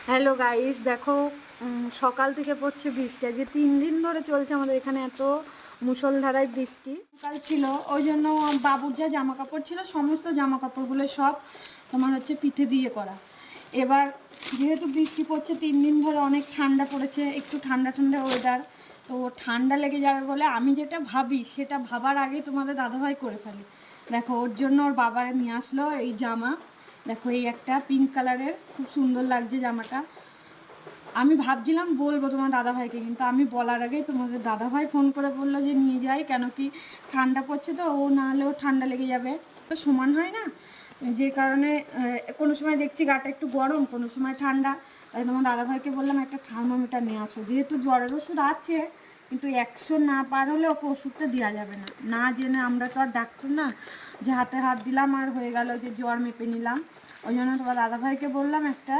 Hello guys, দেখো সকাল থেকে পড়ছে বৃষ্টি। আজকে 3 দিন ধরে চলছে আমাদের এখানে, এত মুষলধারায় বৃষ্টি। সকাল ছিল ওই জন্য বাবুর যা জামা কাপড় ছিল সমস্ত জামা কাপড়গুলো সব তোমার হচ্ছে পিঠে দিয়ে করা। এবার যেহেতু বৃষ্টি পড়ছে 3 দিন ধরে, অনেক ঠান্ডা পড়েছে, একটু ঠান্ডা ঠান্ডা ওয়েদার, তো ঠান্ডা লেগে যাবে বলে আমি যেটা ভাবি সেটা ভাবার আগে তোমাদের দাদাভাই করে ফেলি। দেখো ওর জন্য ওর বাবারে নিয়ে আসলো এই জামা। দেখো এই একটা পিঙ্ক কালারের, খুব সুন্দর লাগছে জামাটা। আমি ভাবছিলাম বলবো তোমার দাদাভাইকে, কিন্তু আমি বলার আগেই তোমাদের দাদাভাই ফোন করে বললো যে নিয়ে যাই, কেন কি ঠান্ডা পড়ছে, তো ও না হলেও ঠান্ডা লেগে যাবে, তো সমান হয় না। যে কারণে কোনো সময় দেখছি গাটা একটু গরম, কোনো সময় ঠান্ডা। তাই তোমার দাদাভাইকে বললাম একটা থার্মোমিটার নিয়ে আসো, যেহেতু জ্বরের ওষুধ আছে, কিন্তু 100 না পার হলে ওকে ওষুধটা দেওয়া যাবে না। না জেনে আমরা তো আর ডাক্তার না যে হাতে হাত দিলাম আর হয়ে গেল যে জ্বর মেপে নিলাম। ওই জন্য তোমার দাদাভাইকে বললাম একটা